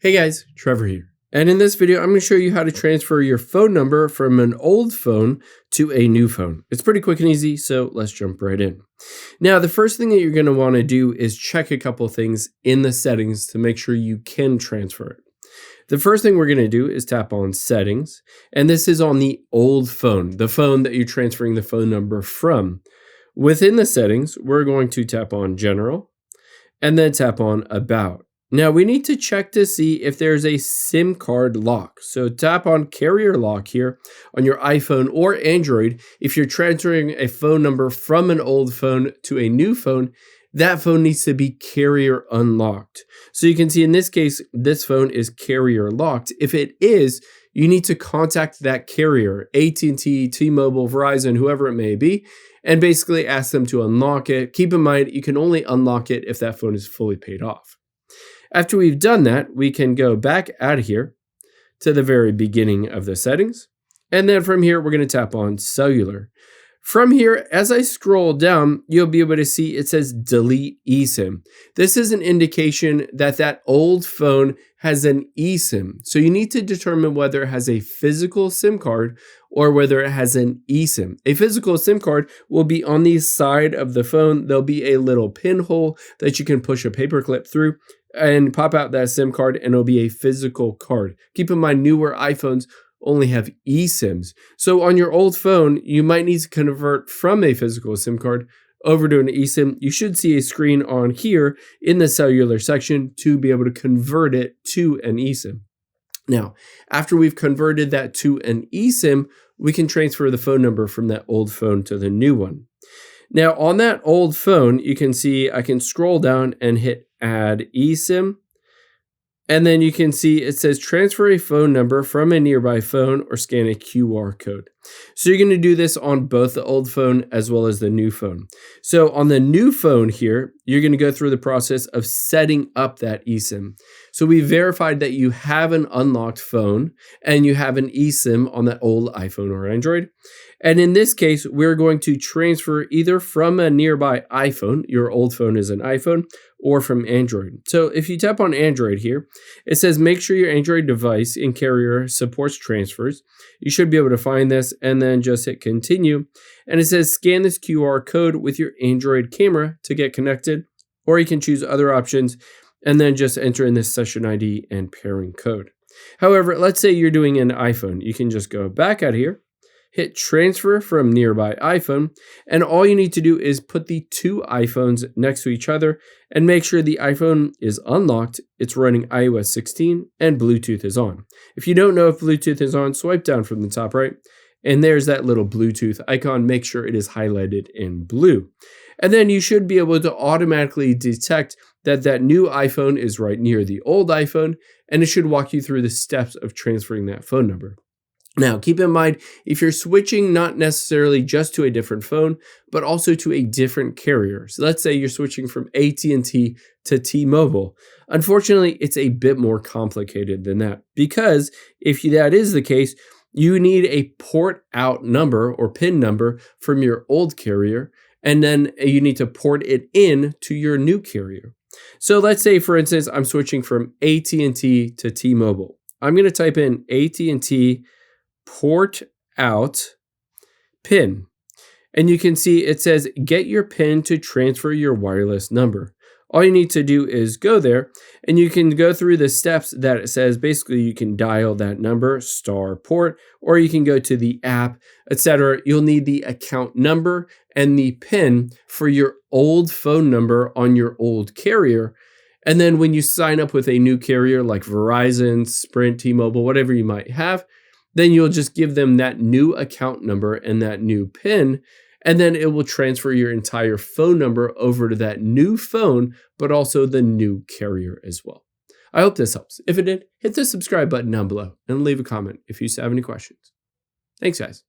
Hey guys, Trevor here. And in this video, I'm going to show you how to transfer your phone number from an old phone to a new phone. It's pretty quick and easy, so let's jump right in. Now, the first thing that you're going to want to do is check a couple things in the settings to make sure you can transfer it. The first thing we're going to do is tap on Settings, and this is on the old phone, the phone that you're transferring the phone number from. Within the settings, we're going to tap on General, and then tap on About. Now we need to check to see if there's a SIM card lock. So tap on carrier lock here on your iPhone or Android. If you're transferring a phone number from an old phone to a new phone, that phone needs to be carrier unlocked. So you can see in this case, this phone is carrier locked. If it is, you need to contact that carrier, AT&T, T-Mobile, Verizon, whoever it may be, and basically ask them to unlock it. Keep in mind, you can only unlock it if that phone is fully paid off. After we've done that, we can go back out of here to the very beginning of the settings. And then from here, we're going to tap on Cellular. From here, as I scroll down, you'll be able to see it says Delete eSIM. This is an indication that that old phone has an eSIM. So you need to determine whether it has a physical SIM card or whether it has an eSIM. A physical SIM card will be on the side of the phone. There'll be a little pinhole that you can push a paper clip through and pop out that SIM card, and it'll be a physical card. Keep in mind, newer iPhones only have eSIMs. So on your old phone, you might need to convert from a physical SIM card over to an eSIM. You should see a screen on here in the cellular section to be able to convert it to an eSIM. Now, after we've converted that to an eSIM, we can transfer the phone number from that old phone to the new one. Now, on that old phone, you can see I can scroll down and hit Add eSIM. And then you can see it says transfer a phone number from a nearby phone or scan a QR code. So you're going to do this on both the old phone as well as the new phone. So on the new phone here, you're going to go through the process of setting up that eSIM. So we verified that you have an unlocked phone and you have an eSIM on that old iPhone or Android. And in this case, we're going to transfer either from a nearby iPhone, your old phone is an iPhone, or from Android. So if you tap on Android here, it says make sure your Android device in carrier supports transfers. You should be able to find this and then just hit continue. And it says scan this QR code with your Android camera to get connected, or you can choose other options and then just enter in this session ID and pairing code. However, let's say you're doing an iPhone. You can just go back out here, hit transfer from nearby iPhone, and all you need to do is put the two iPhones next to each other and make sure the iPhone is unlocked, it's running iOS 16, and Bluetooth is on. If you don't know if Bluetooth is on, swipe down from the top right, and there's that little Bluetooth icon. Make sure it is highlighted in blue. And then you should be able to automatically detect that that new iPhone is right near the old iPhone, and it should walk you through the steps of transferring that phone number. Now, keep in mind, if you're switching not necessarily just to a different phone, but also to a different carrier. So let's say you're switching from AT&T to T-Mobile. Unfortunately, it's a bit more complicated than that, because if that is the case, you need a port out number or PIN number from your old carrier, and then you need to port it in to your new carrier. So let's say, for instance, I'm switching from AT&T to T-Mobile. I'm going to type in AT&T port out PIN. And you can see it says get your PIN to transfer your wireless number. All you need to do is go there, and you can go through the steps that it says. Basically, you can dial that number, star port, or you can go to the app, etc. You'll need the account number and the PIN for your old phone number on your old carrier. And then when you sign up with a new carrier like Verizon, Sprint, T-Mobile, whatever you might have, then you'll just give them that new account number and that new PIN, and then it will transfer your entire phone number over to that new phone, but also the new carrier as well. I hope this helps. If it did, hit the subscribe button down below and leave a comment if you have any questions. Thanks, guys.